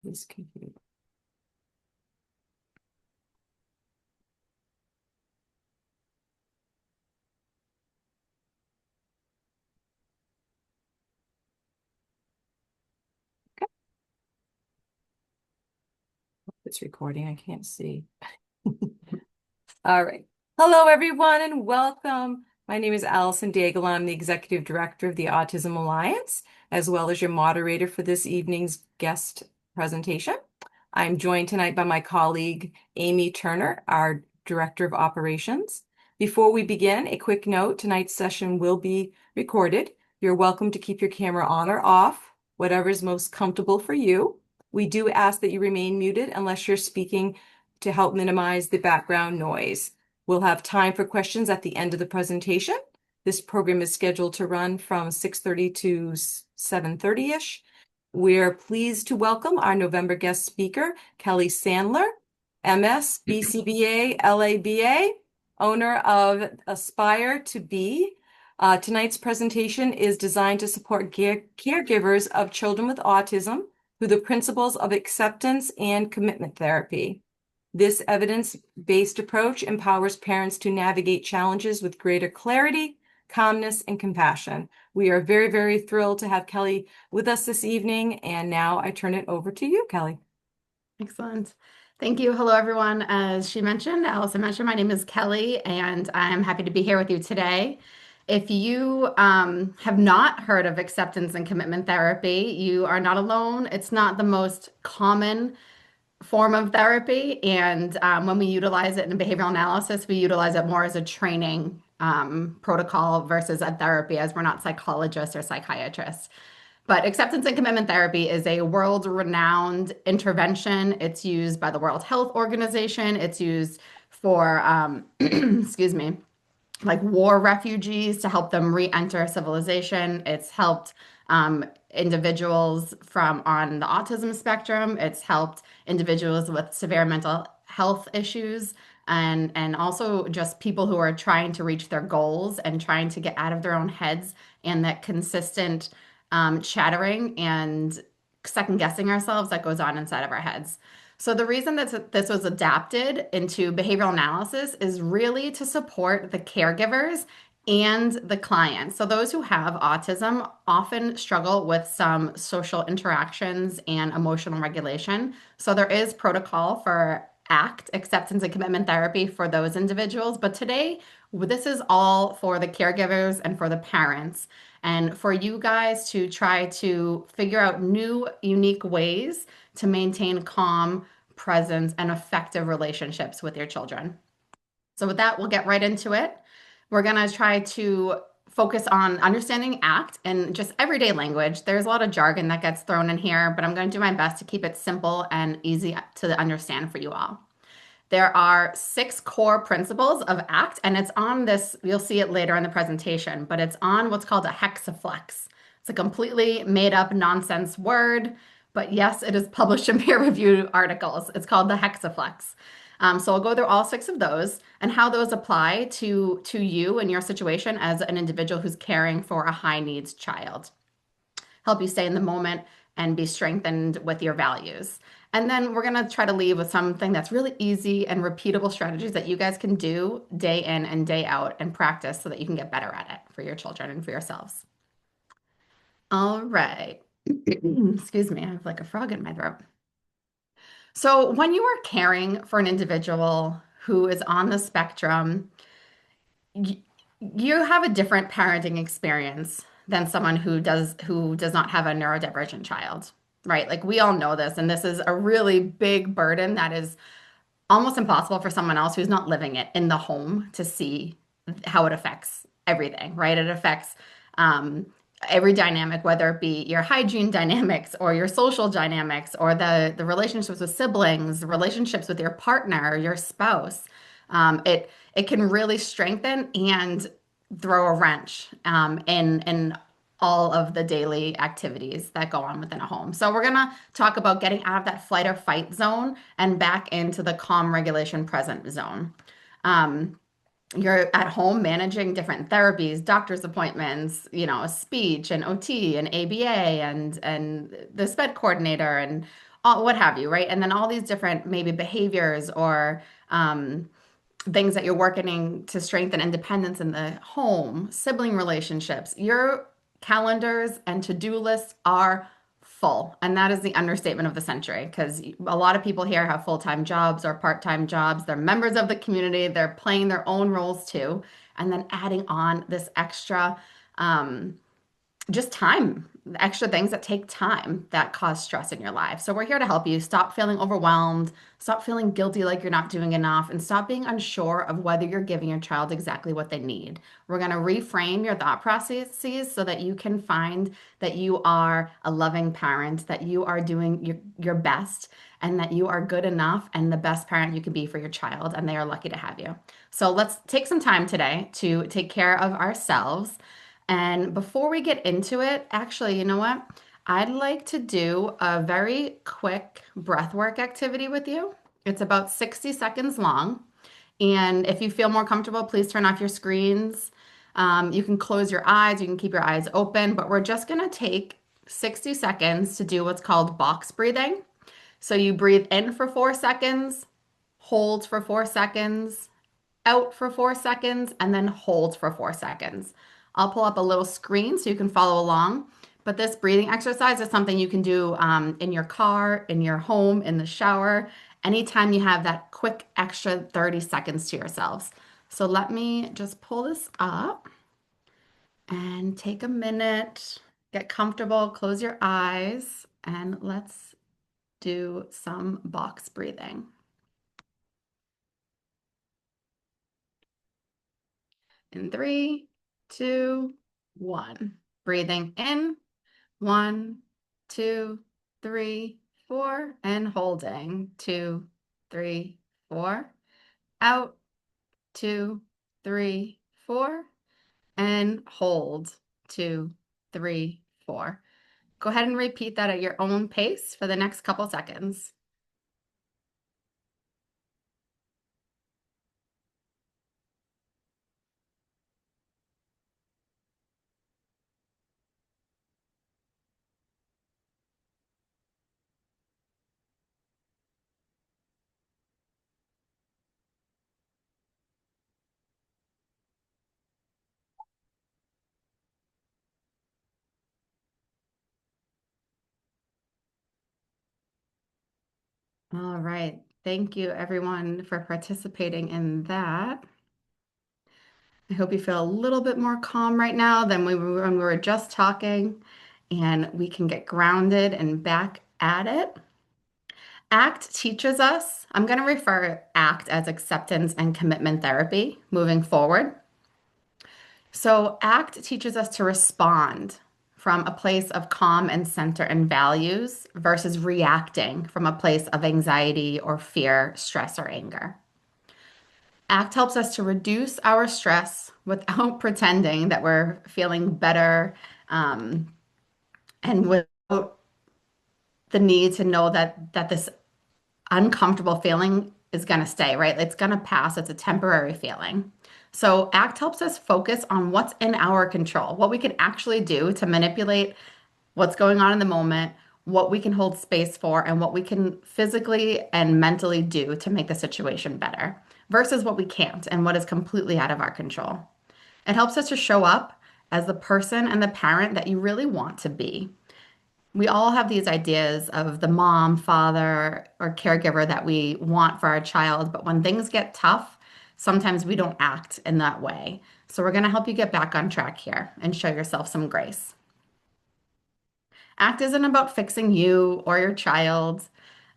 This computer. Okay. It's recording. I can't see. All right. Hello, everyone, and welcome. My name is Allison Daigle. I'm the Executive Director of the Autism Alliance, as well as your moderator for this evening's guest presentation. I'm joined tonight by my colleague, Amy Turner, our Director of Operations. Before we begin, a quick note, tonight's session will be recorded. You're welcome to keep your camera on or off, whatever is most comfortable for you. We do ask that you remain muted unless you're speaking to help minimize the background noise. We'll have time for questions at the end of the presentation. This program is scheduled to run from 6:30 to 7:30-ish. We're pleased to welcome our November guest speaker, Kelly Sandler, MS, BCBA, LABA, owner of Aspire to Be. Tonight's presentation is designed to support caregivers of children with autism through the principles of acceptance and commitment therapy. This evidence-based approach empowers parents to navigate challenges with greater clarity, calmness, and compassion. We are very, very thrilled to have Kelly with us this evening, and now I turn it over to you, Kelly. Excellent. Thank you. Hello, everyone. As she mentioned, Allison mentioned, my name is Kelly, and I'm happy to be here with you today. If you have not heard of acceptance and commitment therapy, you are not alone. It's not the most common form of therapy, and when we utilize it in behavioral analysis, we utilize it more as a training protocol versus a therapy, as we're not psychologists or psychiatrists. But acceptance and commitment therapy is a world-renowned intervention. It's used by the World Health Organization. It's used for, excuse me, like war refugees to help them re-enter civilization. It's helped individuals from on the autism spectrum. It's helped individuals with severe mental health issues and also just people who are trying to reach their goals and trying to get out of their own heads and that consistent chattering and second guessing ourselves that goes on inside of our heads. So the reason that this was adapted into behavioral analysis is really to support the caregivers and the clients. So those who have autism often struggle with some social interactions and emotional regulation. So there is protocol for ACT, acceptance and commitment therapy for those individuals. But today, this is all for the caregivers and for the parents, and for you guys to try to figure out new, unique ways to maintain calm, presence, and effective relationships with your children. So, with that, we'll get right into it. We're going to try to focus on understanding ACT and just everyday language. There's a lot of jargon that gets thrown in here, but I'm going to do my best to keep it simple and easy to understand for you all. There are 6 core principles of ACT, and it's on this, you'll see it later in the presentation, but it's on what's called a hexaflex. It's a completely made up nonsense word, but yes, it is published in peer-reviewed articles. It's called the hexaflex. So I'll go through all 6 of those and how those apply to you and your situation as an individual who's caring for a high needs child. Help you stay in the moment and be strengthened with your values. And then we're going to try to leave with something that's really easy and repeatable strategies that you guys can do day in and day out and practice so that you can get better at it for your children and for yourselves. All right. Excuse me, I have like a frog in my throat. So, when you are caring for an individual who is on the spectrum, you have a different parenting experience than someone who does not have a neurodivergent child, right? Like we all know this, and this is a really big burden that is almost impossible for someone else who's not living it in the home to see how it affects everything, right? It affects every dynamic, whether it be your hygiene dynamics or your social dynamics or the relationships with siblings, the relationships with your partner, your spouse. It can really strengthen and throw a wrench in all of the daily activities that go on within a home. So we're gonna talk about getting out of that flight or fight zone and back into the calm regulation present zone. You're at home managing different therapies, doctor's appointments, speech and OT and ABA and the SPED coordinator and what have you, right? And then all these different maybe behaviors or um, things that you're working to strengthen independence in the home, sibling relationships, your calendars and to-do lists are full. And that is the understatement of the century because a lot of people here have full-time jobs or part-time jobs. They're members of the community, they're playing their own roles too. And then adding on this extra um, just time, extra things that take time that cause stress in your life. So we're here to help you stop feeling overwhelmed, stop feeling guilty like you're not doing enough, and stop being unsure of whether you're giving your child exactly what they need. We're going to reframe your thought processes so that you can find that you are a loving parent, that you are doing your best, and that you are good enough and the best parent you can be for your child, and they are lucky to have you. So let's take some time today to take care of ourselves. And before we get into it, actually, you know what? I'd like to do a very quick breath work activity with you. It's about 60 seconds long. And if you feel more comfortable, please turn off your screens. You can close your eyes, you can keep your eyes open, but we're just going to take 60 seconds to do what's called box breathing. So you breathe in for 4 seconds, hold for 4 seconds, out for 4 seconds, and then hold for 4 seconds. I'll pull up a little screen so you can follow along. But this breathing exercise is something you can do in your car, in your home, in the shower, anytime you have that quick extra 30 seconds to yourselves. So let me just pull this up and take a minute, get comfortable, close your eyes, and let's do some box breathing. In three, two, one. Breathing in, 1, 2, 3, 4, and holding 2, 3, 4. Out 2, 3, 4, and hold 2, 3, 4. Go ahead and repeat that at your own pace for the next couple seconds. All right. Thank you, everyone, for participating in that. I hope you feel a little bit more calm right now than when we were just talking, and we can get grounded and back at it. ACT teaches us, I'm going to refer ACT as acceptance and commitment therapy moving forward. So, ACT teaches us to respond from a place of calm and center and values versus reacting from a place of anxiety or fear, stress, or anger. ACT helps us to reduce our stress without pretending that we're feeling better, um, and without the need to know that this uncomfortable feeling is going to stay, right? It's going to pass. It's a temporary feeling. So ACT helps us focus on what's in our control, what we can actually do to manipulate what's going on in the moment, what we can hold space for, and what we can physically and mentally do to make the situation better versus what we can't and what is completely out of our control. It helps us to show up as the person and the parent that you really want to be. We all have these ideas of the mom, father, or caregiver that we want for our child, but when things get tough, sometimes we don't act in that way. So, we're going to help you get back on track here and show yourself some grace. ACT isn't about fixing you or your child.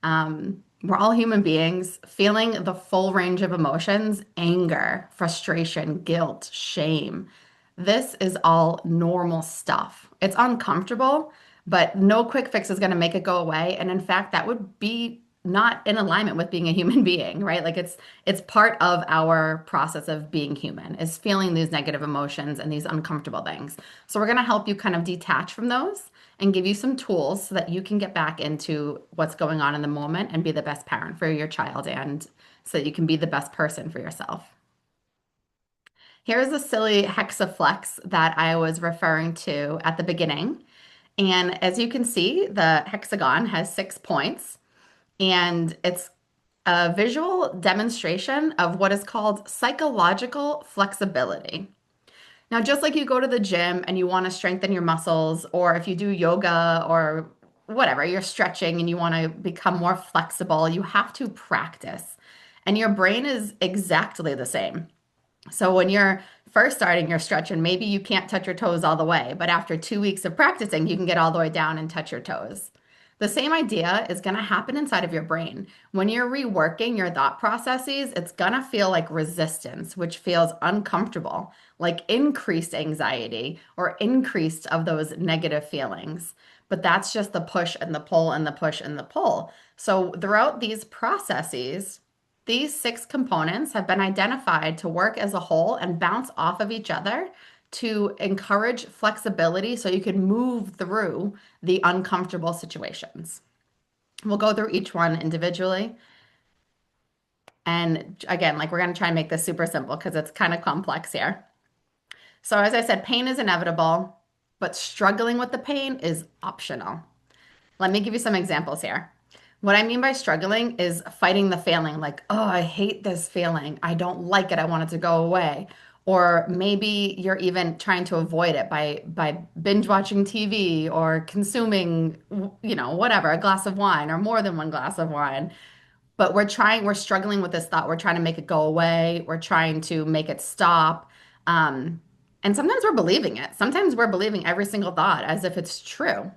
We're all human beings feeling the full range of emotions: anger, frustration, guilt, shame. This is all normal stuff. It's uncomfortable, but no quick fix is going to make it go away. And in fact, that would be not in alignment with being a human being, right? Like it's part of our process of being human is feeling these negative emotions and these uncomfortable things. So we're going to help you kind of detach from those and give you some tools so that you can get back into what's going on in the moment and be the best parent for your child and so that you can be the best person for yourself. Here's a silly hexaflex that I was referring to at the beginning. And as you can see, the hexagon has 6 points, and it's a visual demonstration of what is called psychological flexibility. Now, just like you go to the gym and you want to strengthen your muscles, or if you do yoga or whatever, you're stretching and you want to become more flexible, you have to practice. And your brain is exactly the same. So when you're first starting your stretch and maybe you can't touch your toes all the way, but after 2 weeks of practicing, you can get all the way down and touch your toes. The same idea is going to happen inside of your brain. When you're reworking your thought processes, it's going to feel like resistance, which feels uncomfortable, like increased anxiety or increased of those negative feelings. But that's just the push and the pull and the push and the pull. So throughout these processes, these 6 components have been identified to work as a whole and bounce off of each other to encourage flexibility so you can move through the uncomfortable situations. We'll go through each one individually. And again, like we're going to try and make this super simple because it's kind of complex here. So, as I said, pain is inevitable, but struggling with the pain is optional. Let me give you some examples here. What I mean by struggling is fighting the feeling, like, oh, I hate this feeling. I don't like it. I want it to go away. Or maybe you're even trying to avoid it by binge watching TV or consuming, whatever, a glass of wine or more than one glass of wine. But we're struggling with this thought. We're trying to make it go away. We're trying to make it stop. Um, and sometimes we're believing it. Sometimes we're believing every single thought as if it's true.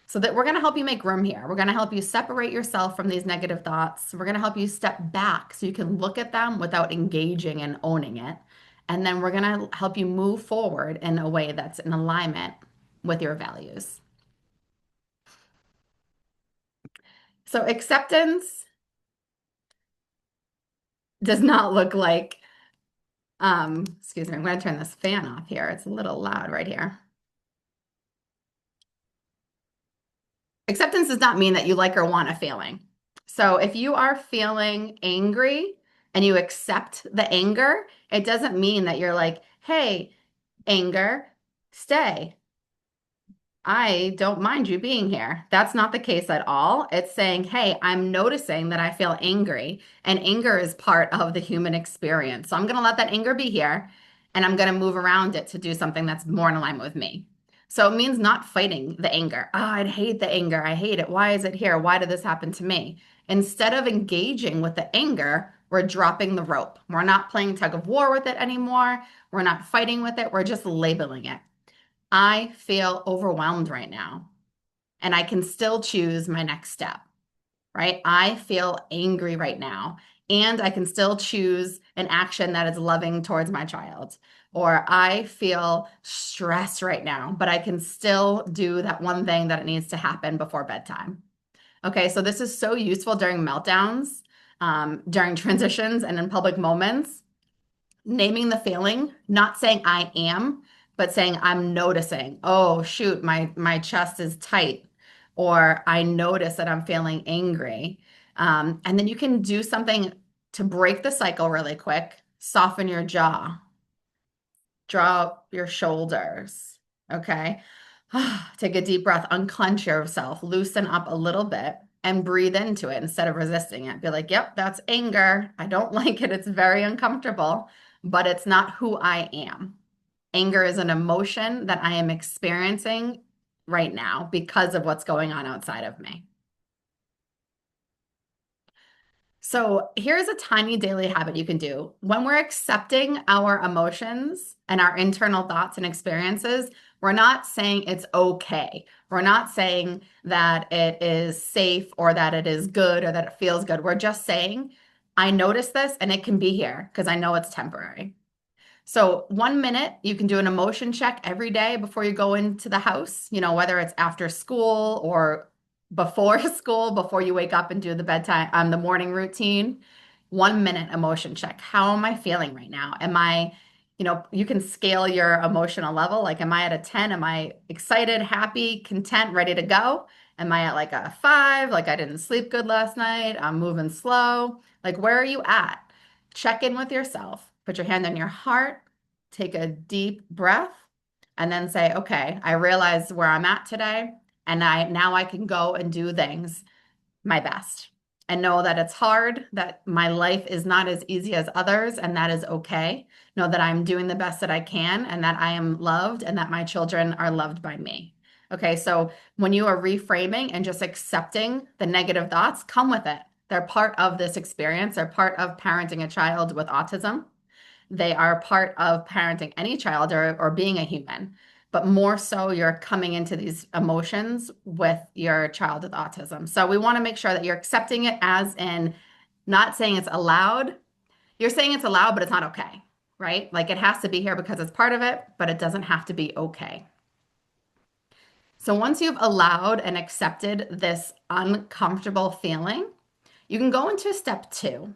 So that we're going to help you make room here. We're going to help you separate yourself from these negative thoughts. We're going to help you step back so you can look at them without engaging and owning it. And then we're going to help you move forward in a way that's in alignment with your values. So acceptance does not look like, excuse me, I'm going to turn this fan off here. It's a little loud right here. Acceptance does not mean that you like or want a feeling. So if you are feeling angry and you accept the anger, it doesn't mean that you're like, hey, anger, stay. I don't mind you being here. That's not the case at all. It's saying, hey, I'm noticing that I feel angry, and anger is part of the human experience. So I'm going to let that anger be here, and I'm going to move around it to do something that's more in alignment with me. So it means not fighting the anger. Oh, I hate the anger. I hate it. Why is it here? Why did this happen to me? Instead of engaging with the anger, we're dropping the rope. We're not playing tug of war with it anymore. We're not fighting with it. We're just labeling it. I feel overwhelmed right now, and I can still choose my next step, right? I feel angry right now, and I can still choose an action that is loving towards my child. Or I feel stressed right now, but I can still do that one thing that it needs to happen before bedtime. Okay, so this is so useful during meltdowns, during transitions, and in public moments, naming the feeling, not saying I am, but saying I'm noticing. Oh, shoot, my chest is tight, or I notice that I'm feeling angry. And then you can do something to break the cycle really quick. Soften your jaw, draw up your shoulders. Okay. Take a deep breath, unclench yourself, loosen up a little bit, and breathe into it instead of resisting it. Be like, yep, that's anger. I don't like it. It's very uncomfortable, but it's not who I am. Anger is an emotion that I am experiencing right now because of what's going on outside of me. So here's a tiny daily habit you can do. When we're accepting our emotions and our internal thoughts and experiences, we're not saying it's okay. We're not saying that it is safe or that it is good or that it feels good. We're just saying, I notice this and it can be here because I know it's temporary. So 1 minute, you can do an emotion check every day before you go into the house, whether it's after school or before school, before you wake up and do the bedtime, the morning routine. 1 minute emotion check. How am I feeling right now? You can scale your emotional level. Like, am I at a 10? Am I excited, happy, content, ready to go? Am I at like a 5? Like, I didn't sleep good last night. I'm moving slow. Like, where are you at? Check in with yourself. Put your hand on your heart. Take a deep breath. and then say, okay, I realize where I'm at today, and I can go and do things my best and know that it's hard, that my life is not as easy as others, and that is okay. Know that I'm doing the best that I can and that I am loved and that my children are loved by me. Okay, so when you are reframing and just accepting the negative thoughts, come with it. They're part of this experience. They're part of parenting a child with autism. They are part of parenting any child or being a human, but more so you're coming into these emotions with your child with autism. So we want to make sure that you're accepting it as in not saying it's allowed. You're saying it's allowed, but it's not okay, right? Like it has to be here because it's part of it, but it doesn't have to be okay. So once you've allowed and accepted this uncomfortable feeling, you can go into step two.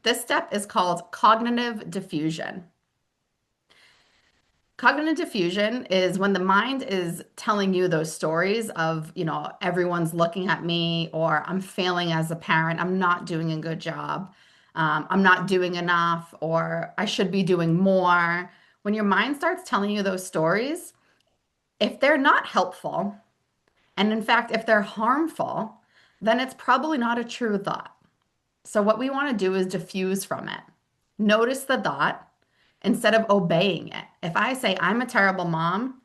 This step is called cognitive diffusion. Cognitive diffusion is when the mind is telling you those stories of, everyone's looking at me, or I'm failing as a parent, I'm not doing a good job, I'm not doing enough, or I should be doing more. When your mind starts telling you those stories, if they're not helpful, and in fact, if they're harmful, then it's probably not a true thought. So, what we want to do is diffuse from it. Notice the thought instead of obeying it. If I say I'm a terrible mom,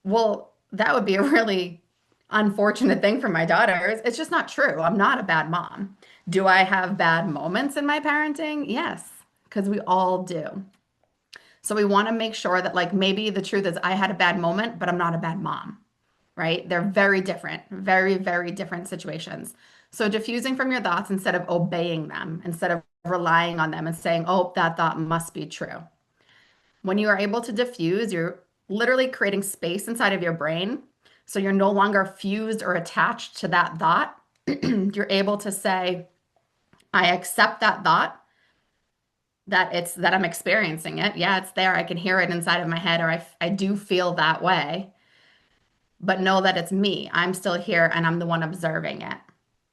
well, that would be a really unfortunate thing for my daughters. It's just not true. I'm not a bad mom. Do I have bad moments in my parenting? Yes, because we all do. So we want to make sure that, like, maybe the truth is I had a bad moment, but I'm not a bad mom, right? They're very different, very, very different situations. So diffusing from your thoughts instead of obeying them, instead of relying on them and saying, oh, that thought must be true. When you are able to diffuse, you're literally creating space inside of your brain. So you're no longer fused or attached to that thought. You're able to say, I accept that thought, that I'm experiencing it. Yeah, it's there. I can hear it inside of my head, or I do feel that way, but know that it's me. I'm still here and I'm the one observing it.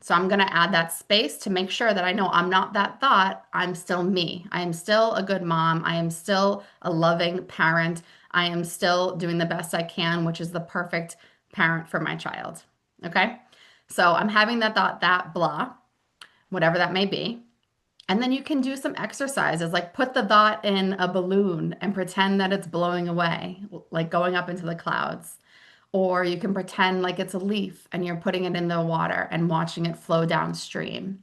So I'm going to add that space to make sure that I know I'm not that thought. I'm still me. I am still a good mom. I am still a loving parent. I am still doing the best I can, which is the perfect parent for my child. Okay. So I'm having that thought, that blah, whatever that may be. And then you can do some exercises, like put the thought in a balloon and pretend that it's blowing away, like going up into the clouds. Or you can pretend like it's a leaf and you're putting it in the water and watching it flow downstream.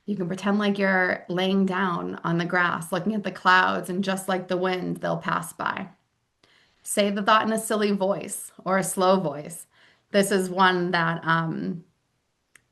You can pretend like you're laying down on the grass, looking at the clouds, and just like the wind, they'll pass by. Say the thought in a silly voice or a slow voice. This is one that I'm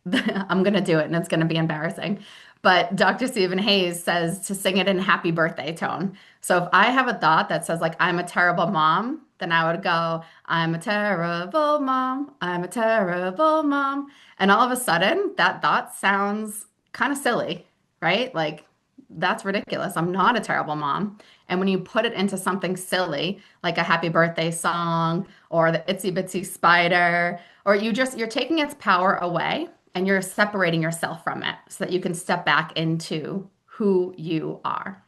going to do it and it's going to be embarrassing. But Dr. Stephen Hayes says to sing it in happy birthday tone. So if I have a thought that says, like, I'm a terrible mom, then I would go, I'm a terrible mom. I'm a terrible mom. And all of a sudden, that thought sounds kind of silly, right? Like, that's ridiculous. I'm not a terrible mom. And when you put it into something silly, like a happy birthday song or the itsy bitsy spider, or you're taking its power away and you're separating yourself from it so that you can step back into who you are.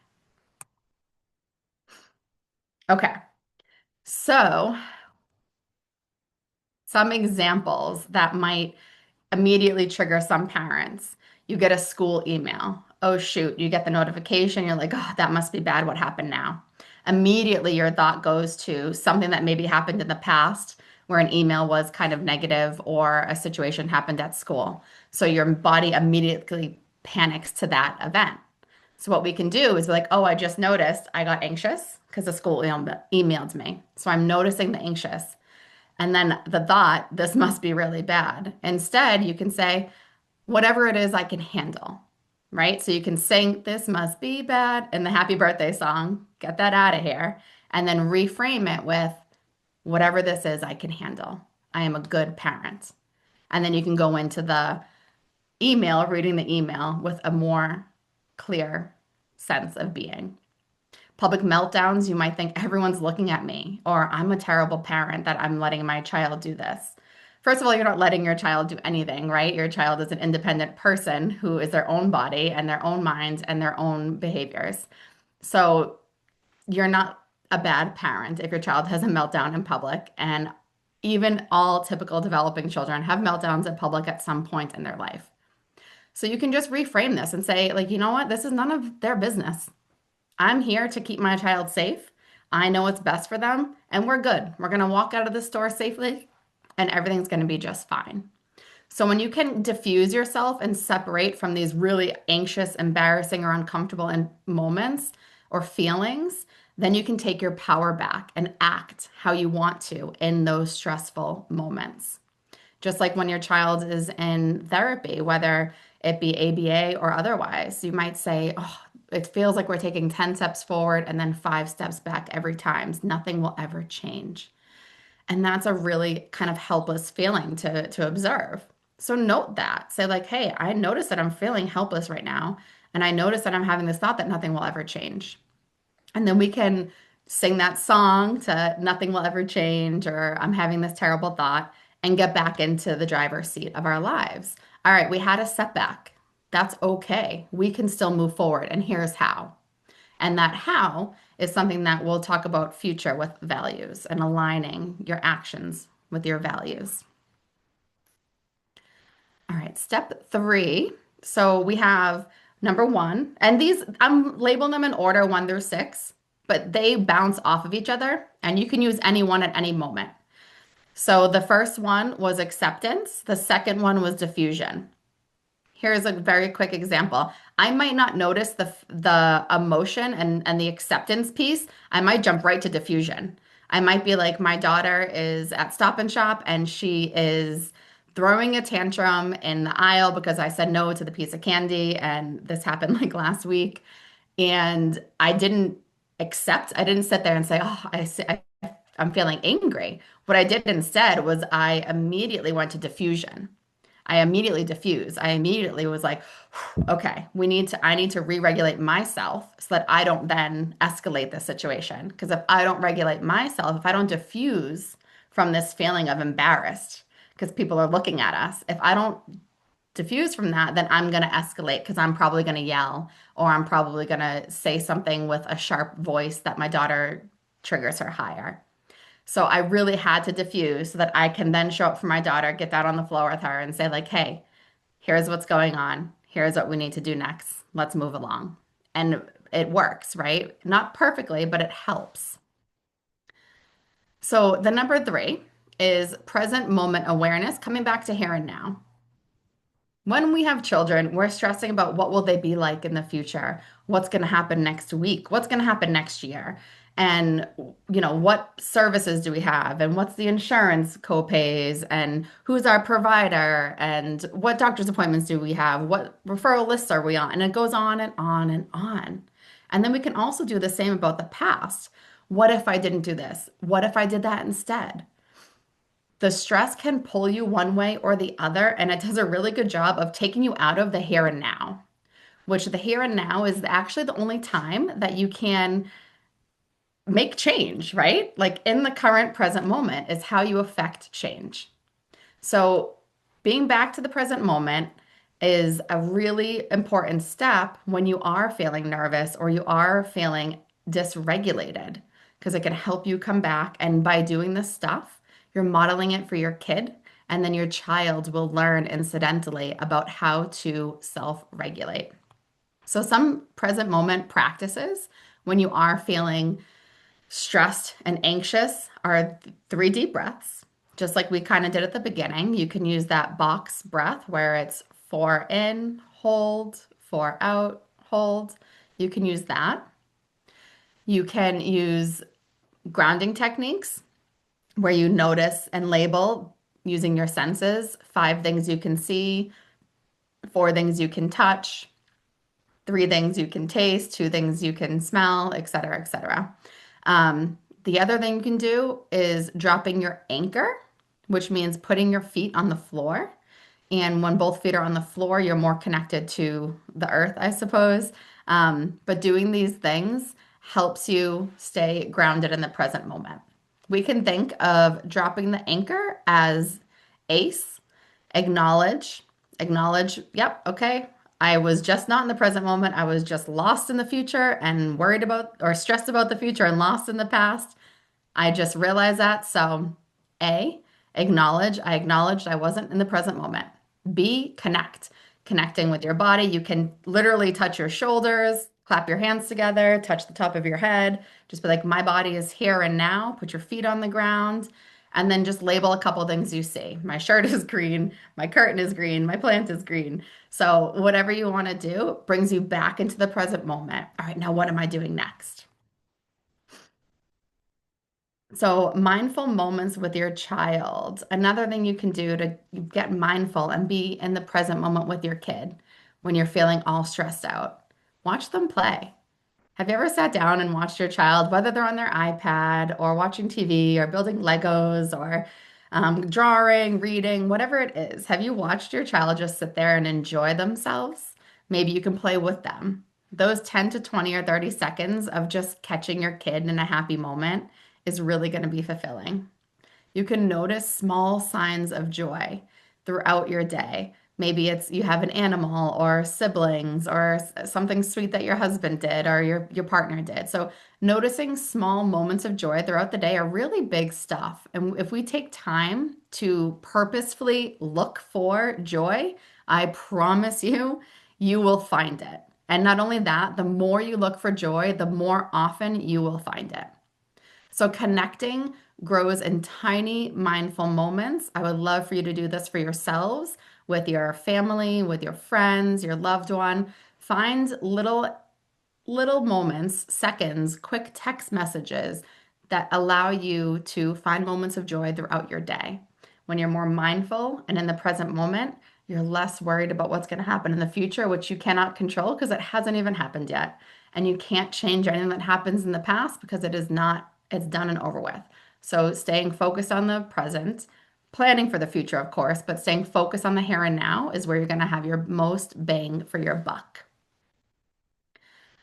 Okay. So, some examples that might immediately trigger some parents. You get a school email. Oh, shoot, you get the notification. You're like, oh, that must be bad. What happened now? Immediately, your thought goes to something that maybe happened in the past where an email was kind of negative or a situation happened at school. So your body immediately panics to that event. So what we can do is be like, oh, I just noticed I got anxious because the school emailed me. So I'm noticing the anxious. And then the thought, this must be really bad. Instead, you can say, whatever it is I can handle, right? So you can sing, this must be bad, in the happy birthday song, get that out of here, and then reframe it with, whatever this is I can handle. I am a good parent. And then you can go into the email, reading the email with a more clear sense of being. Public meltdowns, you might think everyone's looking at me, or I'm a terrible parent that I'm letting my child do this. First of all, you're not letting your child do anything, right? Your child is an independent person who is their own body and their own mind and their own behaviors. So you're not a bad parent if your child has a meltdown in public. And even all typical developing children have meltdowns in public at some point in their life. So you can just reframe this and say, like, you know what? This is none of their business. I'm here to keep my child safe. I know what's best for them, and we're good. We're going to walk out of the store safely, and everything's going to be just fine. So when you can diffuse yourself and separate from these really anxious, embarrassing, or uncomfortable moments or feelings, then you can take your power back and act how you want to in those stressful moments. Just like when your child is in therapy, whether it be ABA or otherwise, you might say, oh, it feels like we're taking 10 steps forward and then 5 steps back every time. Nothing will ever change. And that's a really kind of helpless feeling to observe. So note that. Say like, hey, I notice that I'm feeling helpless right now. And I notice that I'm having this thought that nothing will ever change. And then we can sing that song to nothing will ever change, or I'm having this terrible thought, and get back into the driver's seat of our lives. All right, we had a setback. That's okay. We can still move forward. And here's how. And that how is something that we'll talk about future with values and aligning your actions with your values. All right, step 3. So we have number 1, and these I'm labeling them in order 1 through 6, but they bounce off of each other, and you can use any one at any moment. So the first one was acceptance, the second one was diffusion. Here's a very quick example. I might not notice the emotion and the acceptance piece. I might jump right to diffusion. I might be like, my daughter is at Stop and Shop and she is throwing a tantrum in the aisle because I said no to the piece of candy, and this happened like last week. And I didn't accept. I didn't sit there and say, "Oh, I'm feeling angry." What I did instead was I immediately went to diffusion. I immediately diffused. I immediately was like, okay, I need to re-regulate myself so that I don't then escalate the situation. Because if I don't regulate myself, if I don't diffuse from this feeling of embarrassed because people are looking at us, if I don't diffuse from that, then I'm going to escalate because I'm probably going to yell, or I'm probably going to say something with a sharp voice that my daughter triggers her higher. So I really had to diffuse so that I can then show up for my daughter, get that on the floor with her and say like, hey, here's what's going on. Here's what we need to do next. Let's move along. And it works, right? Not perfectly, but it helps. So the number 3 is present moment awareness, coming back to here and now. When we have children, we're stressing about what will they be like in the future? What's going to happen next week? What's going to happen next year? And what services do we have? And what's the insurance co-pays? And who's our provider? And what doctor's appointments do we have? What referral lists are we on? And it goes on and on and on. And then we can also do the same about the past. What if I didn't do this? What if I did that instead? The stress can pull you one way or the other, and it does a really good job of taking you out of the here and now, which the here and now is actually the only time that you can make change, right? Like in the current present moment is how you affect change. So being back to the present moment is a really important step when you are feeling nervous or you are feeling dysregulated, because it can help you come back. And by doing this stuff, you're modeling it for your kid, and then your child will learn incidentally about how to self-regulate. So some present moment practices when you are feeling stressed and anxious are 3 deep breaths, just like we kind of did at the beginning. You can use that box breath where it's 4 in, hold, 4 out, hold. You can use that. You can use grounding techniques where you notice and label using your senses 5 things you can see, 4 things you can touch, 3 things you can taste, 2 things you can smell, et cetera, et cetera. The other thing you can do is dropping your anchor, which means putting your feet on the floor. And when both feet are on the floor, you're more connected to the earth, I suppose. But doing these things helps you stay grounded in the present moment. We can think of dropping the anchor as ACE, acknowledge, yep, okay, I was just not in the present moment. I was just lost in the future and worried about or stressed about the future and lost in the past. I just realized that. So, A, acknowledge. I acknowledged I wasn't in the present moment. B, connect. Connecting with your body. You can literally touch your shoulders, clap your hands together, touch the top of your head. Just be like, my body is here and now. Put your feet on the ground. And then just label a couple things you see. My shirt is green. My curtain is green. My plant is green. So, whatever you want to do brings you back into the present moment. All right, now what am I doing next? So, mindful moments with your child. Another thing you can do to get mindful and be in the present moment with your kid when you're feeling all stressed out. Watch them play. Have you ever sat down and watched your child, whether they're on their iPad or watching TV or building Legos or drawing, reading, whatever it is? Have you watched your child just sit there and enjoy themselves? Maybe you can play with them. Those 10 to 20 or 30 seconds of just catching your kid in a happy moment is really going to be fulfilling. You can notice small signs of joy throughout your day. Maybe it's you have an animal or siblings or something sweet that your husband did or your partner did. So noticing small moments of joy throughout the day are really big stuff. And if we take time to purposefully look for joy, I promise you, you will find it. And not only that, the more you look for joy, the more often you will find it. So connecting grows in tiny, mindful moments. I would love for you to do this for yourselves, with your family, with your friends, your loved one. Find little moments, seconds, quick text messages that allow you to find moments of joy throughout your day. When you're more mindful and in the present moment, you're less worried about what's going to happen in the future, which you cannot control because it hasn't even happened yet. And you can't change anything that happens in the past because it is not, it's done and over with. So staying focused on the present, planning for the future, of course, but staying focused on the here and now is where you're going to have your most bang for your buck.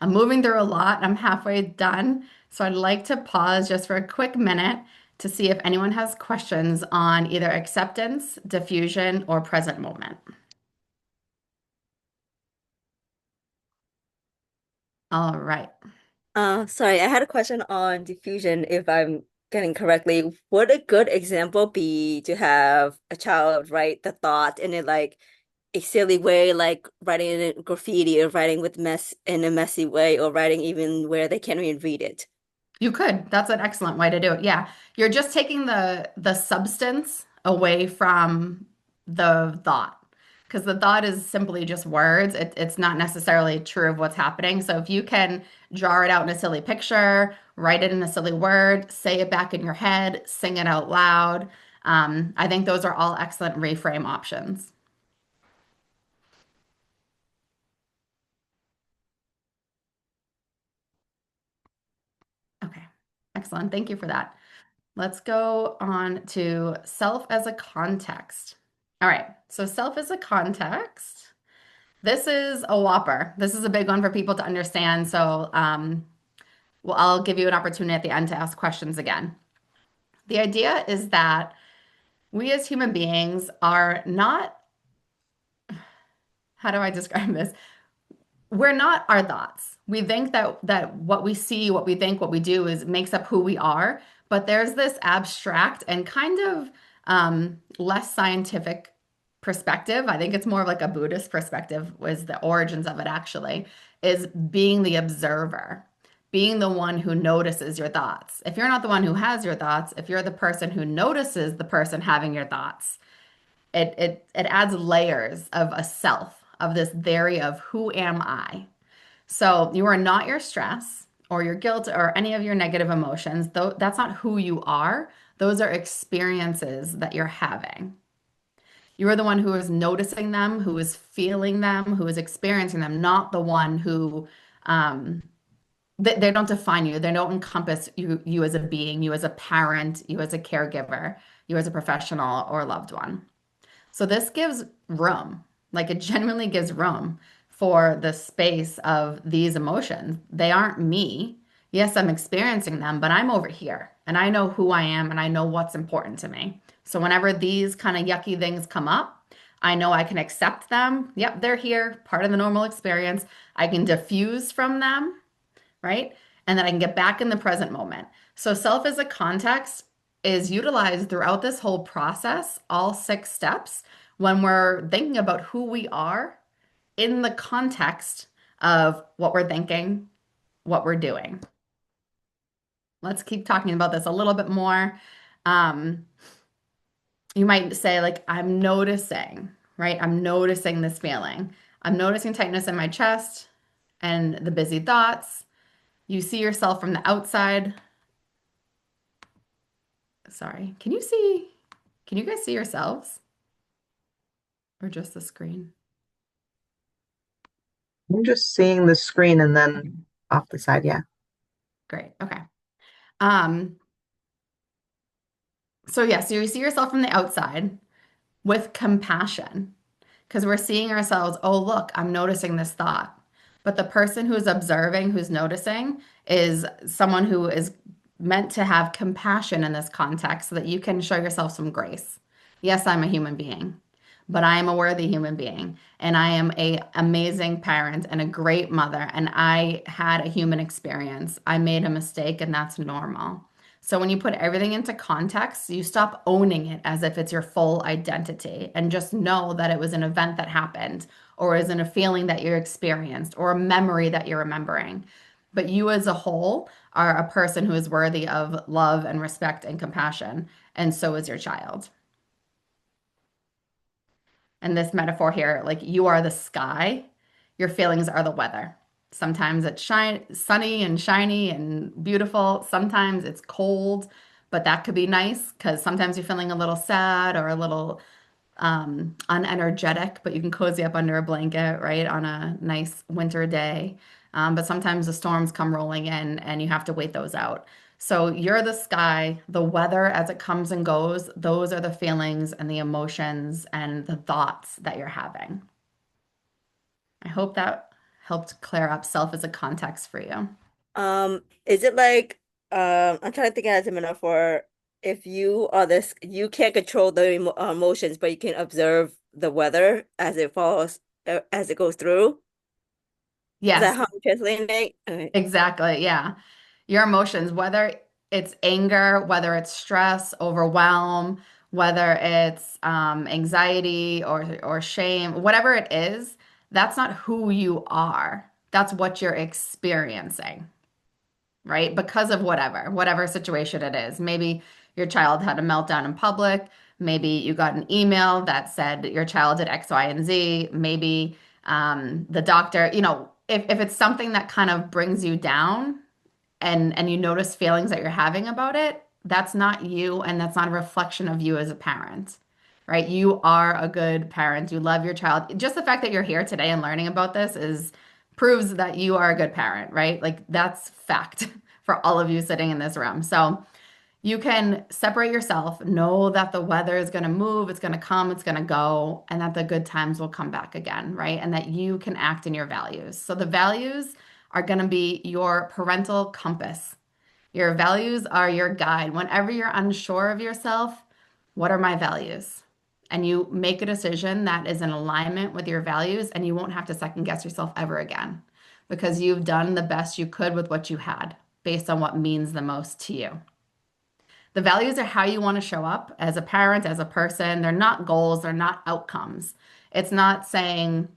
I'm moving through a lot. I'm halfway done. So I'd like to pause just for a quick minute to see if anyone has questions on either acceptance, diffusion, or present moment. All right. Sorry, I had a question on diffusion, if I'm getting correctly. Would a good example be to have a child write the thought in a silly way, like writing it in graffiti or writing with mess in a messy way, or writing even where they can't even read it? You could. That's an excellent way to do it. Yeah. You're just taking the substance away from the thought. Because the thought is simply just words. It's not necessarily true of what's happening. So if you can draw it out in a silly picture, write it in a silly word, say it back in your head, sing it out loud, I think those are all excellent reframe options. Okay. Excellent. Thank you for that. Let's go on to self as a context. All right, so self as a context. This is a whopper. This is a big one for people to understand. So, well, I'll give you an opportunity at the end to ask questions again. The idea is that we as human beings are not, how do I describe this? We're not our thoughts. We think that what we see, what we think, what we do is makes up who we are. But there's this abstract and kind of less scientific perspective. I think it's more of like a Buddhist perspective, was the origins of it actually, is being the observer, being the one who notices your thoughts. If you're not the one who has your thoughts, if you're the person who notices the person having your thoughts, it adds layers of a self, of this theory of who am I? So you are not your stress or your guilt or any of your negative emotions. Though that's not who you are. Those are experiences that you're having. You are the one who is noticing them, who is feeling them, who is experiencing them, not the one who um, they don't define you. They don't encompass you as a being, you as a parent, you as a caregiver, you as a professional or loved one. So this gives room, like it genuinely gives room for the space of these emotions. They aren't me. Yes, I'm experiencing them, but I'm over here and I know who I am and I know what's important to me. So whenever these kind of yucky things come up, I know I can accept them. Yep, they're here, part of the normal experience. I can diffuse from them, right? And then I can get back in the present moment. So self as a context is utilized throughout this whole process, all 6 steps, when we're thinking about who we are in the context of what we're thinking, what we're doing. Let's keep talking about this a little bit more. Um, you might say, like, I'm noticing, right? I'm noticing this feeling. I'm noticing tightness in my chest and the busy thoughts. You see yourself from the outside. Sorry. Can you guys see yourselves or just the screen? I'm just seeing the screen and Okay, then off the side, yeah. great. Okay. Um, so yeah, so you see yourself from the outside with compassion because we're seeing ourselves, oh, look, I'm noticing this thought. But the person who's observing, who's noticing, is someone who is meant to have compassion in this context so that you can show yourself some grace. Yes, I'm a human being, but I am a worthy human being, and I am a amazing parent and a great mother, and I had a human experience. I made a mistake, and that's normal. So when you put everything into context, you stop owning it as if it's your full identity and just know that it was an event that happened or isn't a feeling that you experienced or a memory that you're remembering. But you as a whole are a person who is worthy of love and respect and compassion, and so is your child. And this metaphor here, like you are the sky, your feelings are the weather. Sometimes it's sunny and shiny and beautiful. Sometimes it's cold, but that could be nice because sometimes you're feeling a little sad or a little unenergetic, but you can cozy up under a blanket, right, on a nice winter day. But sometimes the storms come rolling in and you have to wait those out. So you're the sky, the weather as it comes and goes, those are the feelings and the emotions and the thoughts that you're having. I hope that helped clear up self as a context for you. Is it like I'm trying to think as a metaphor. If you are this, you can't control the emotions, but you can observe the weather as it falls, as it goes through. Is that Yes, how I'm translating it? Okay. exactly. Yeah. Your emotions, whether it's anger, whether it's stress, overwhelm, whether it's anxiety or shame, whatever it is, that's not who you are. That's what you're experiencing, right? Because of whatever situation it is. Maybe your child had a meltdown in public. Maybe you got an email that said your child did X, Y, and Z. Maybe the doctor, if it's something that kind of brings you down, and you notice feelings that you're having about it, that's not you and that's not a reflection of you as a parent. Right? You are a good parent. You love your child. Just the fact that you're here today and learning about this is proves that you are a good parent, right? Like that's fact for all of you sitting in this room. So you can separate yourself, know that the weather is going to move, it's going to come, it's going to go, and that the good times will come back again, right? And that you can act in your values. So the values are going to be your parental compass. Your values are your guide. Whenever you're unsure of yourself, what are my values? And you make a decision that is in alignment with your values, and you won't have to second guess yourself ever again because you've done the best you could with what you had based on what means the most to you. The values are how you want to show up as a parent, as a person. They're not goals, they're not outcomes. It's not saying,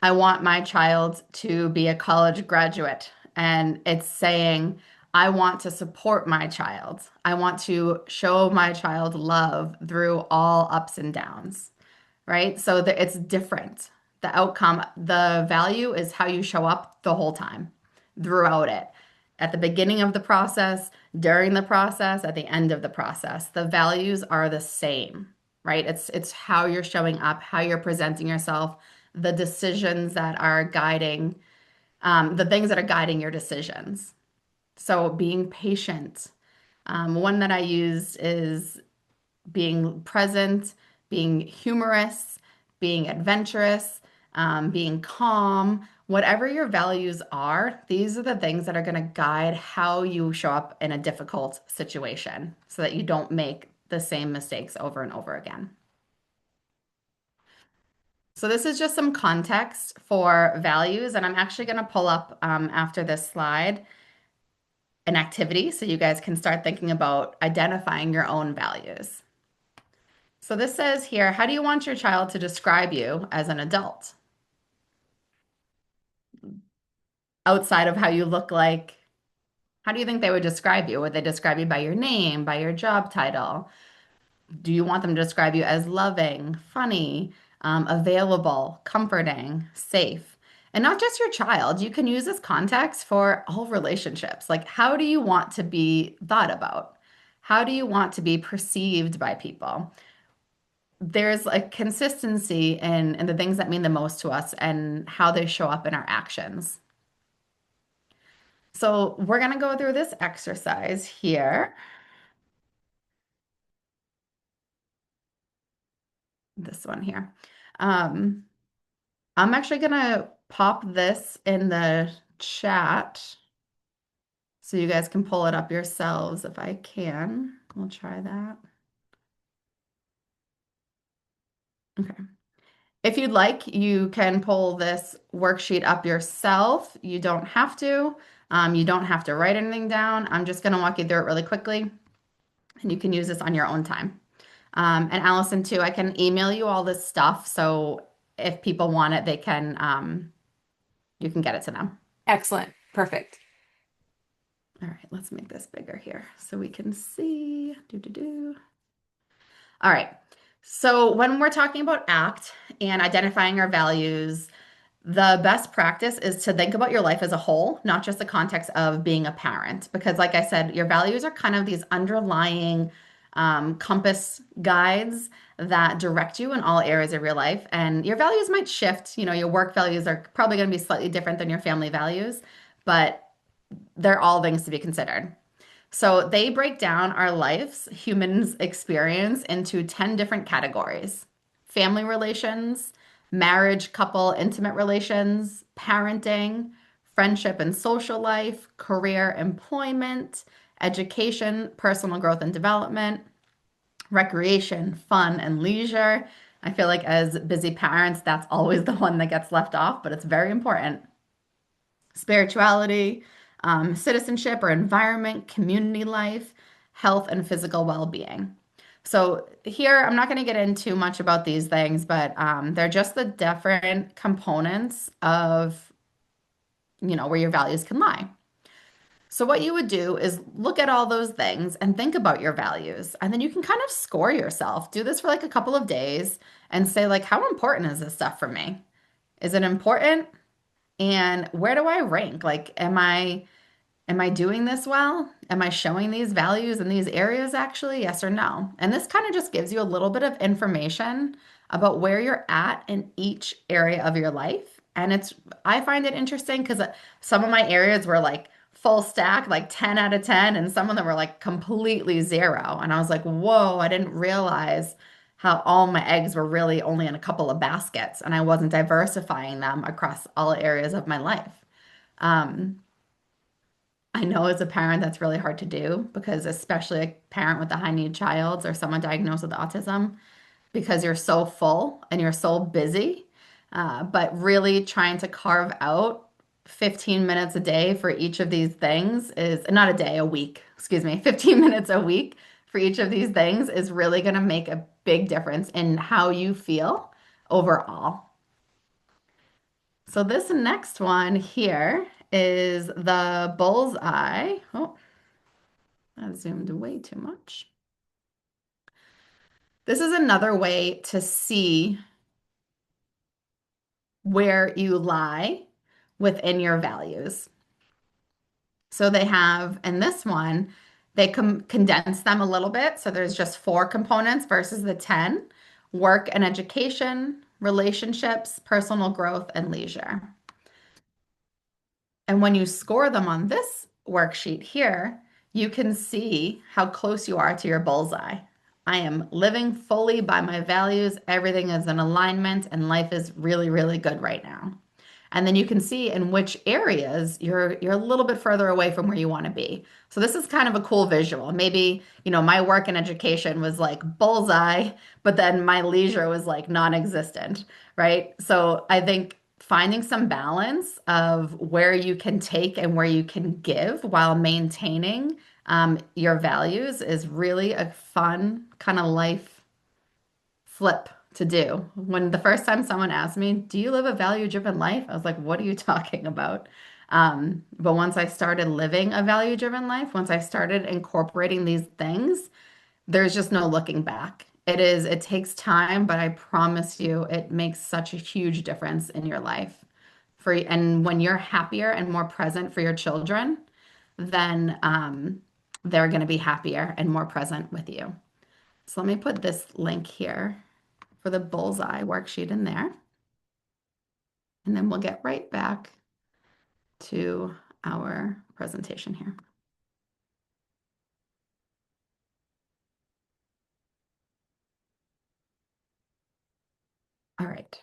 I want my child to be a college graduate. And it's saying, I want to support my child. I want to show my child love through all ups and downs, right? So that it's different. The outcome, the value is how you show up the whole time throughout it. At the beginning of the process, during the process, at the end of the process. The values are the same, right? It's how you're showing up, how you're presenting yourself, the decisions that are guiding, the things that are guiding your decisions. So being patient. One that I use is being present, being humorous, being adventurous, being calm, whatever your values are, these are the things that are going to guide how you show up in a difficult situation so that you don't make the same mistakes over and over again. So this is just some context for values, and I'm actually going to pull up after this slide an activity so you guys can start thinking about identifying your own values. So this says here, how do you want your child to describe you as an adult? Outside of how you look like, how do you think they would describe you? Would they describe you by your name, by your job title? Do you want them to describe you as loving, funny, available, comforting, safe? And not just your child. You can use this context for all relationships. Like, how do you want to be thought about? How do you want to be perceived by people? There's a consistency in the things that mean the most to us and how they show up in our actions. So we're going to go through this exercise here. This one here. Um, I'm actually going to pop this in the chat so you guys can pull it up yourselves if I can. We'll try that. Okay. If you'd like, you can pull this worksheet up yourself. You don't have to. You don't have to write anything down. I'm just going to walk you through it really quickly, and you can use this on your own time. And Allison, too, I can email you all this stuff. So if people want it, they can, you can get it to them. Excellent. Perfect. All right, let's make this bigger here so we can see. All right. So when we're talking about ACT and identifying our values, the best practice is to think about your life as a whole, not just the context of being a parent. Because, like I said, your values are kind of these underlying compass guides that direct you in all areas of your life. And your values might shift. You know, your work values are probably going to be slightly different than your family values, but they're all things to be considered. So they break down our lives, humans' experience, into 10 different categories: family relations, marriage, couple, intimate relations, parenting, friendship and social life, career, employment, education, personal growth and development, recreation, fun, and leisure. I feel like as busy parents, that's always the one that gets left off, but it's very important. Spirituality, citizenship or environment, community life, health, and physical well-being. So here, I'm not going to get into much about these things, but they're just the different components of, where your values can lie. So what you would do is look at all those things and think about your values, and then you can kind of score yourself. Do this for like a couple of days and say, like, how important is this stuff for me? Is it important? And where do I rank? Like, am I doing this well? Am I showing these values in these areas actually? Yes or no? And this kind of just gives you a little bit of information about where you're at in each area of your life. And I find it interesting because some of my areas were like full stack, like 10 out of 10, and some of them were like completely zero. And I was like, whoa, I didn't realize how all my eggs were really only in a couple of baskets and I wasn't diversifying them across all areas of my life. Um, I know as a parent that's really hard to do because especially a parent with a high need child or someone diagnosed with autism, because you're so full and you're so busy. But really trying to carve out 15 minutes a day for each of these things is not a day, a week, excuse me, 15 minutes a week for each of these things is really going to make a big difference in how you feel overall. So this next one here is the bullseye. Oh, I zoomed way too much. This is another way to see where you lie within your values. So they have, in this one, they condense them a little bit. So there's just 4 components versus the 10: work and education, relationships, personal growth, and leisure. And when you score them on this worksheet here, you can see how close you are to your bullseye. I am living fully by my values. Everything is in alignment and life is really, really good right now. And then you can see in which areas you're a little bit further away from where you want to be. So this is kind of a cool visual. Maybe, my work in education was like bullseye, but then my leisure was like non-existent, right? So I think finding some balance of where you can take and where you can give while maintaining your values is really a fun kind of life flip to do. When the first time someone asked me, "Do you live a value-driven life?" I was like, "What are you talking about?" But once I started living a value-driven life, once I started incorporating these things, there's just no looking back. It takes time, but I promise you, it makes such a huge difference in your life. And when you're happier and more present for your children, then they're going to be happier and more present with you. So let me put this link here for the bullseye worksheet in there. And then we'll get right back to our presentation here. All right.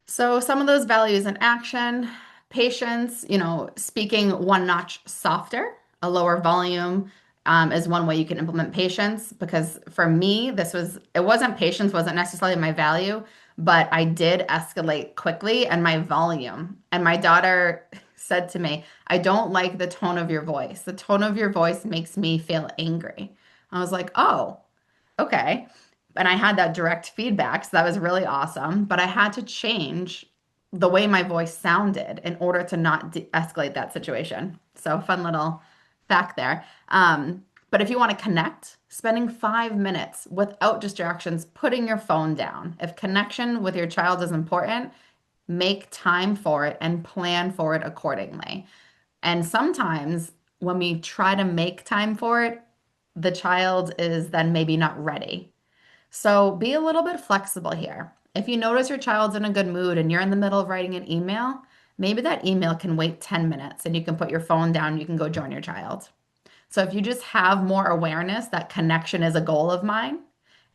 So some of those values in action, patience, speaking one notch softer, a lower volume, is one way you can implement patience. Because for me, it wasn't patience, wasn't necessarily my value, but I did escalate quickly and my volume. And my daughter said to me, "I don't like the tone of your voice. The tone of your voice makes me feel angry." I was like, "Oh, okay." And I had that direct feedback, so that was really awesome. But I had to change the way my voice sounded in order to not de-escalate that situation. So, fun little fact there. But if you want to connect, spending 5 minutes without distractions, putting your phone down. If connection with your child is important, make time for it and plan for it accordingly. And sometimes when we try to make time for it, the child is then maybe not ready. So be a little bit flexible here. If you notice your child's in a good mood and you're in the middle of writing an email, maybe that email can wait 10 minutes and you can put your phone down, you can go join your child. So if you just have more awareness that connection is a goal of mine,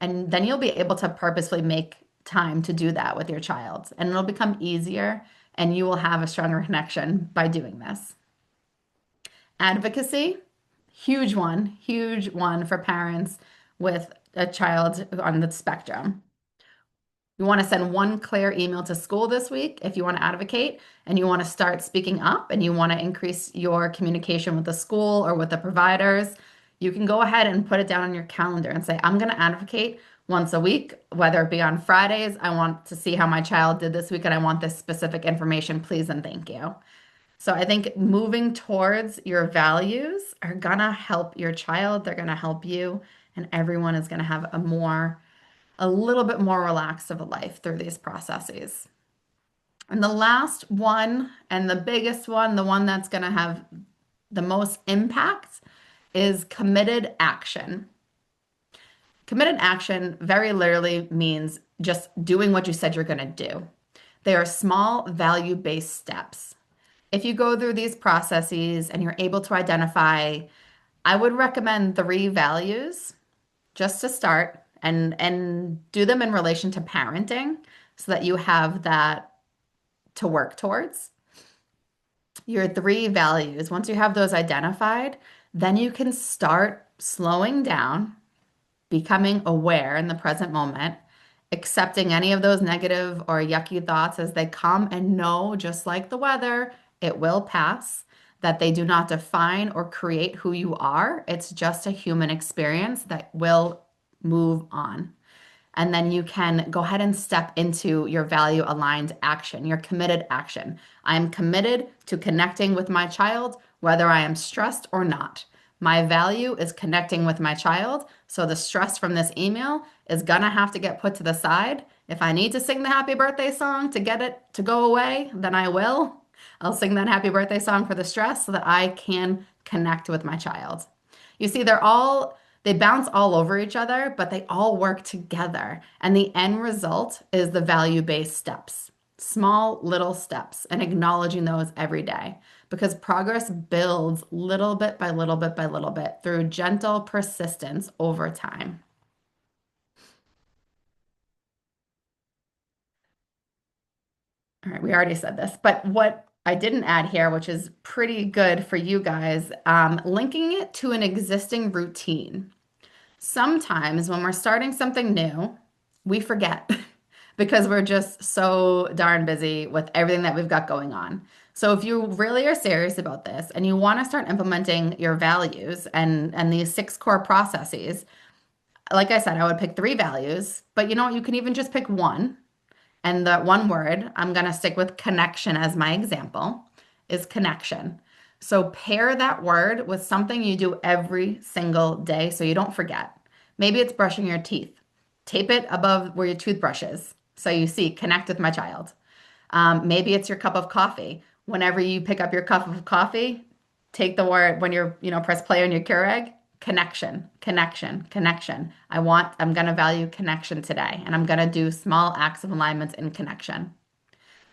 and then you'll be able to purposefully make time to do that with your child, and it'll become easier and you will have a stronger connection by doing this. Advocacy, huge one for parents with a child on the spectrum. You want to send one clear email to school this week if you want to advocate and you want to start speaking up and you want to increase your communication with the school or with the providers. You can go ahead and put it down on your calendar and say, "I'm going to advocate once a week, whether it be on Fridays. I want to see how my child did this week and I want this specific information, please and thank you." So I think moving towards your values are gonna help your child, they're gonna help you, and everyone is gonna have a little bit more relaxed of a life through these processes. And the last one, and the biggest one, the one that's gonna have the most impact, is committed action. Committed action very literally means just doing what you said you're gonna do. They are small value-based steps. If you go through these processes and you're able to identify, I would recommend 3 values just to start and do them in relation to parenting so that you have that to work towards. Your 3 values, once you have those identified, then you can start slowing down, becoming aware in the present moment, accepting any of those negative or yucky thoughts as they come, and know, just like the weather, it will pass, that they do not define or create who you are. It's just a human experience that will move on. And then you can go ahead and step into your value aligned action, your committed action. I'm committed to connecting with my child, whether I am stressed or not. My value is connecting with my child. So the stress from this email is gonna have to get put to the side. If I need to sing the happy birthday song to get it to go away, then I will. I'll sing that happy birthday song for the stress so that I can connect with my child. You see, they bounce all over each other, but they all work together. And the end result is the value-based steps, small little steps, and acknowledging those every day. Because progress builds little bit by little bit by little bit through gentle persistence over time. All right, we already said this, but what I didn't add here, which is pretty good for you guys, linking it to an existing routine. Sometimes when we're starting something new, we forget because we're just so darn busy with everything that we've got going on. So if you really are serious about this and you want to start implementing your values and these six core processes, like I said, I would pick three values, but you know what? You can even just pick one. And the one word, I'm going to stick with connection as my example, is connection. So pair that word with something you do every single day so you don't forget. Maybe it's brushing your teeth. Tape it above where your toothbrush is so you see connect with my child. Maybe it's your cup of coffee. Whenever you pick up your cup of coffee, take the word when you're, press play on your Keurig, connection, connection, connection. I'm going to value connection today, and I'm going to do small acts of alignments in connection.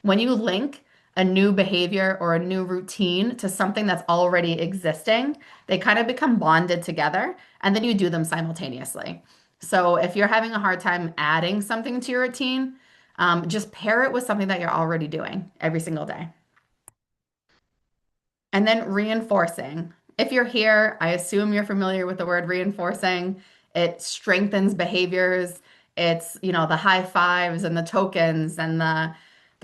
When you link a new behavior or a new routine to something that's already existing, they kind of become bonded together, and then you do them simultaneously. So if you're having a hard time adding something to your routine, just pair it with something that you're already doing every single day. And then reinforcing. If you're here, I assume you're familiar with the word reinforcing. It strengthens behaviors. It's, the high fives and the tokens and the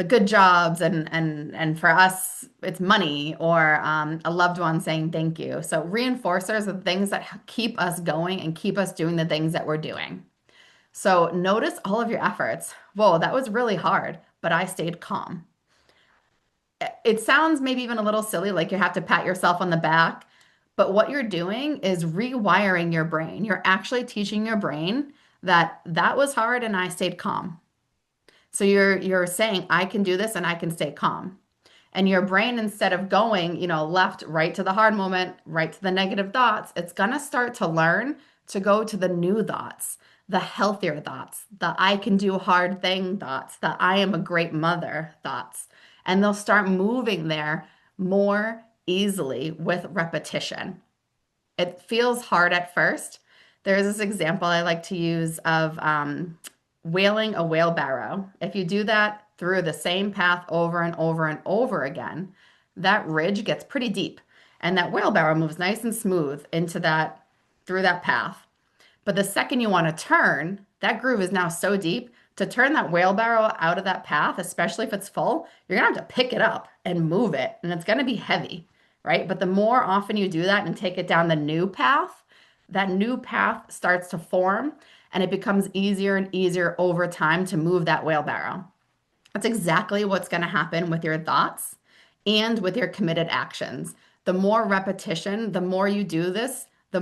good jobs and for us, it's money or a loved one saying thank you. So reinforcers are the things that keep us going and keep us doing the things that we're doing. So notice all of your efforts. Whoa, that was really hard, but I stayed calm. It sounds maybe even a little silly, like you have to pat yourself on the back, but what you're doing is rewiring your brain. You're actually teaching your brain that that was hard and I stayed calm. So you're saying I can do this and I can stay calm. And your brain, instead of going, left, right to the hard moment, right to the negative thoughts, it's gonna start to learn to go to the new thoughts, the healthier thoughts, the I can do hard thing thoughts, the I am a great mother thoughts. And they'll start moving there more easily with repetition. It feels hard at first. There's this example I like to use of wheeling a wheelbarrow. If you do that through the same path over and over and over again, that ridge gets pretty deep, and that wheelbarrow moves nice and smooth into that through that path. But the second you want to turn, that groove is now so deep. To turn that wheelbarrow out of that path, especially if it's full, you're gonna have to pick it up and move it, and it's gonna be heavy, right? But the more often you do that and take it down the new path, that new path starts to form and it becomes easier and easier over time to move that wheelbarrow. That's exactly what's going to happen with your thoughts and with your committed actions. The more repetition, the more you do this, the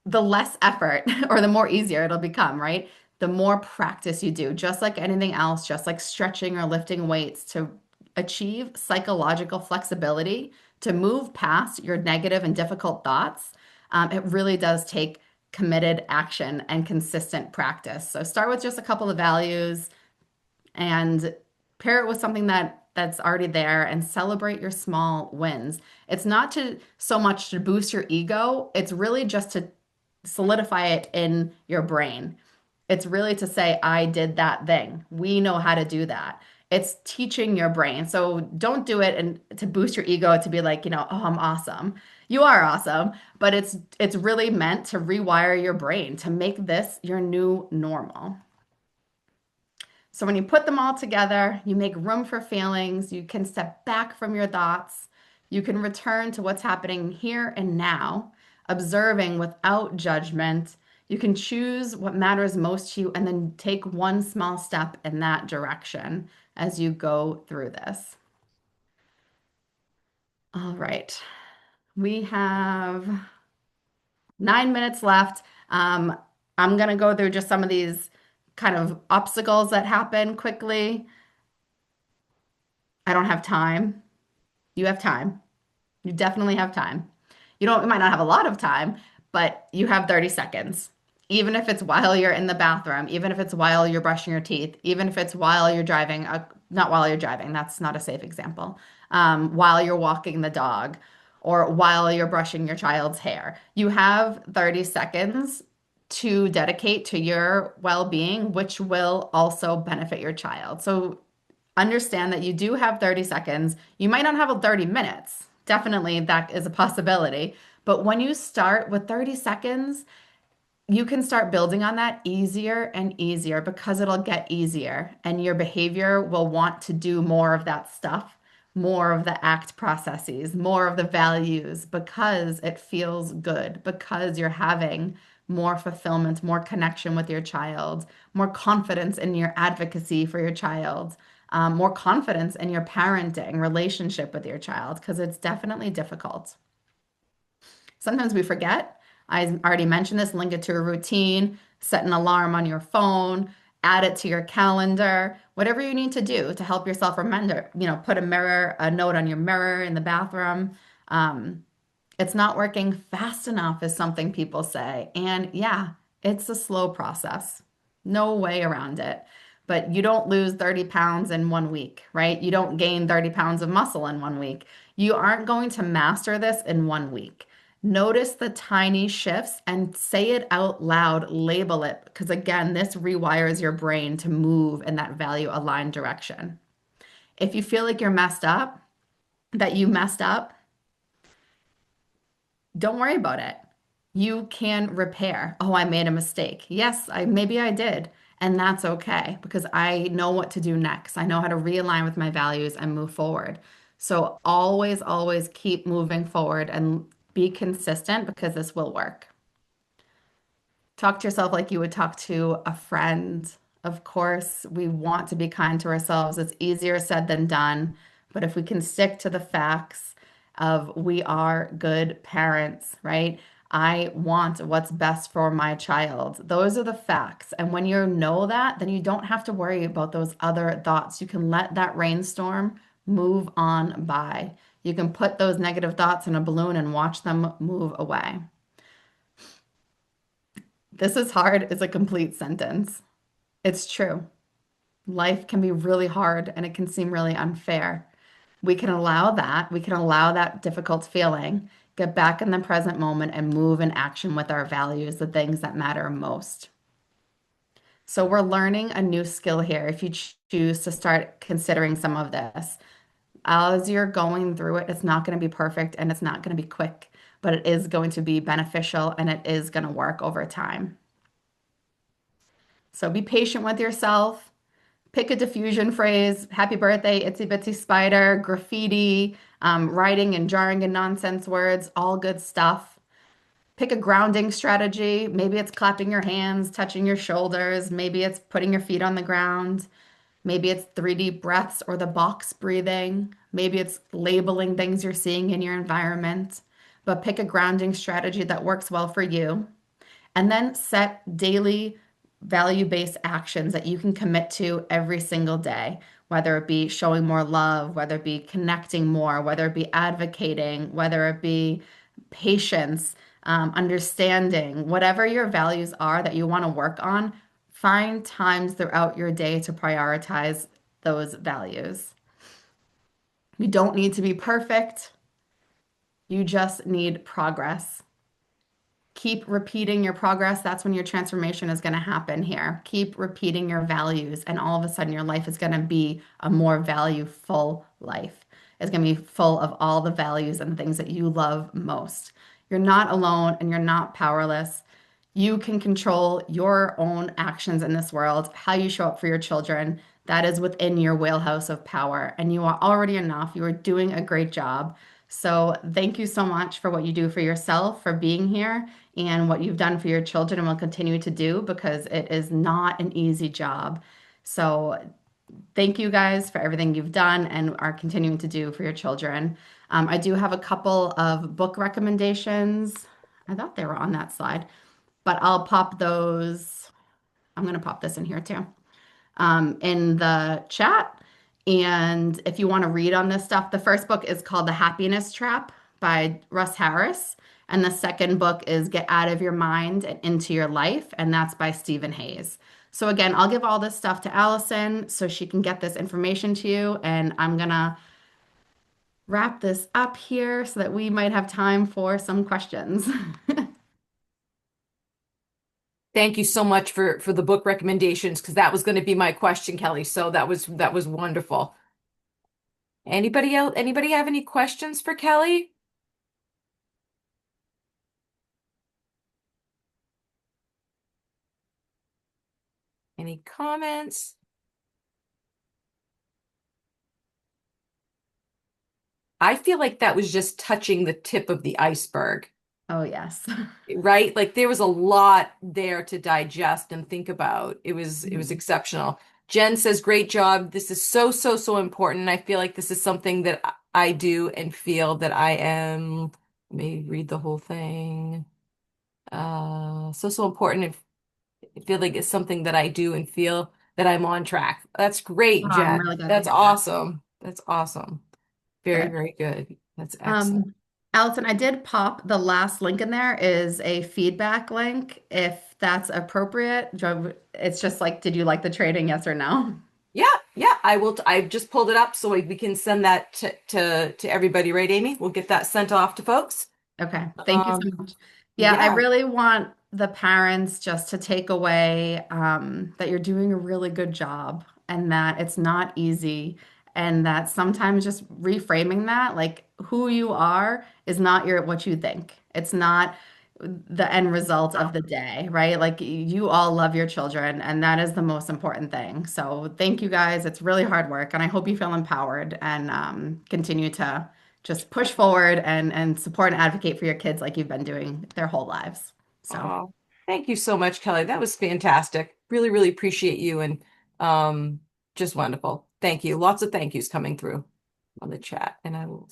less effort or the more easier it'll become, right? The more practice you do, just like anything else, just like stretching or lifting weights to achieve psychological flexibility, to move past your negative and difficult thoughts, it really does take committed action and consistent practice. So start with just a couple of values and pair it with something that's already there and celebrate your small wins. It's not to so much to boost your ego, it's really just to solidify it in your brain. It's really to say, I did that thing. We know how to do that. It's teaching your brain. So don't do it and to boost your ego to be like, oh, I'm awesome. You are awesome, but it's really meant to rewire your brain to make this your new normal. So when you put them all together, you make room for feelings, you can step back from your thoughts, you can return to what's happening here and now, observing without judgment. You can choose what matters most to you and then take one small step in that direction as you go through this. All right, we have 9 minutes left. I'm going to go through just some of these kind of obstacles that happen quickly. I don't have time. You have time. You definitely have time. You might not have a lot of time, but you have 30 seconds. Even if it's while you're in the bathroom, even if it's while you're brushing your teeth, even if it's while you're driving, not while you're driving, that's not a safe example. While you're walking the dog or while you're brushing your child's hair. You have 30 seconds to dedicate to your well-being, which will also benefit your child. So Understand that you do have 30 seconds. You might not have 30 minutes. Definitely, that is a possibility. But when you start with 30 seconds, you can start building on that easier and easier because it'll get easier and your behavior will want to do more of that stuff, more of the act processes, more of the values because it feels good, because you're having more fulfillment, more connection with your child, more confidence in your advocacy for your child, more confidence in your parenting relationship with your child because it's definitely difficult. Sometimes we forget. I already mentioned this, link it to a routine, set an alarm on your phone, add it to your calendar, whatever you need to do to help yourself remember, put a note on your mirror in the bathroom. Um, it's not working fast enough, is something people say. And yeah, it's a slow process. No way around it. But you don't lose 30 pounds in 1 week, right? You don't gain 30 pounds of muscle in 1 week. You aren't going to master this in 1 week. Notice the tiny shifts and say it out loud, label it, because again, this rewires your brain to move in that value aligned direction. If you feel like you're messed up, that you messed up, don't worry about it. You can repair. Oh, I made a mistake. Yes, maybe I did. And that's okay because I know what to do next. I know how to realign with my values and move forward. So always, always keep moving forward and be consistent because this will work. Talk to yourself like you would talk to a friend. Of course, we want to be kind to ourselves. It's easier said than done. But if we can stick to the facts of we are good parents, right? I want what's best for my child. Those are the facts. And when you know that, then you don't have to worry about those other thoughts. You can let that rainstorm move on by. You can put those negative thoughts in a balloon and watch them move away. This is hard is a complete sentence. It's true. Life can be really hard and it can seem really unfair. We can allow that. We can allow that difficult feeling, get back in the present moment and move in action with our values, the things that matter most. So we're learning a new skill here if you choose to start considering some of this. As you're going through it, it's not going to be perfect and it's not going to be quick, but it is going to be beneficial and it is going to work over time. So be patient with yourself. Pick a diffusion phrase, happy birthday, itsy bitsy spider, graffiti, writing and jarring and nonsense words, all good stuff. Pick a grounding strategy. Maybe it's clapping your hands, touching your shoulders. Maybe it's putting your feet on the ground. Maybe it's 3D breaths or the box breathing. Maybe it's labeling things you're seeing in your environment. But pick a grounding strategy that works well for you. And then set daily value-based actions that you can commit to every single day, whether it be showing more love, whether it be connecting more, whether it be advocating, whether it be patience, understanding, whatever your values are that you want to work on, find times throughout your day to prioritize those values. You don't need to be perfect. You just need progress. Keep repeating your progress. That's when your transformation is going to happen here. Keep repeating your values, and all of a sudden, your life is going to be a more value-full life. It's going to be full of all the values and things that you love most. You're not alone and you're not powerless. You can control your own actions in this world, how you show up for your children. That is within your wheelhouse of power, and you are already enough. You are doing a great job. So, thank you so much for what you do for yourself, for being here, and what you've done for your children and will continue to do because it is not an easy job. So, thank you guys for everything you've done and are continuing to do for your children. I do have a couple of book recommendations. I thought they were on that slide, but I'll pop those. I'm going to pop this in here too, in the chat. And if you want to read on this stuff, the first book is called The Happiness Trap by Russ Harris. And the second book is Get Out of Your Mind and Into Your Life. And that's by Stephen Hayes. So again, I'll give all this stuff to Allison so she can get this information to you. And I'm going to wrap this up here so that we might have time for some questions. Thank you so much for the book recommendations because that was going to be my question, Kelly. So that was wonderful. Anybody else? Anybody have any questions for Kelly? Any comments? I feel like that was just touching the tip of the iceberg, Oh, yes. right? Like there was a lot there to digest and think about. It was Mhm. exceptional. Jen says, "Great job. This is so, so, so important." I feel like this is something that I do and feel that I am. Let me read the whole thing. So, so important. And I feel like it's something that I do and feel that I'm on track. That's Oh, great, I'm Jen. really glad to That's hear that. awesome. That's awesome. Very, Good. very good. That's excellent. Um, Allison, I did pop the last link in there is a feedback link if that's appropriate. It's just like, did you like the training? Yes or no? Yeah, yeah, I will. I just pulled it up so we can send that to everybody, right, Amy? We'll get that sent off to folks. Okay, thank you so Um, much. Yeah, I yeah. really want the parents just to take away that you're doing a really good job and that it's not easy, and that sometimes just reframing that, like who you are is not your what you think. It's not the end result of the day, right? Like you all love your children, and that is the most important thing. So thank you guys. It's really hard work, and I hope you feel empowered and continue to just push forward and support and advocate for your kids like you've been doing their whole lives. So, Oh, thank you so much, Kelly. That was fantastic. Really, really appreciate you and um, just wonderful. Thank you. Lots of thank yous coming through on the chat, and I will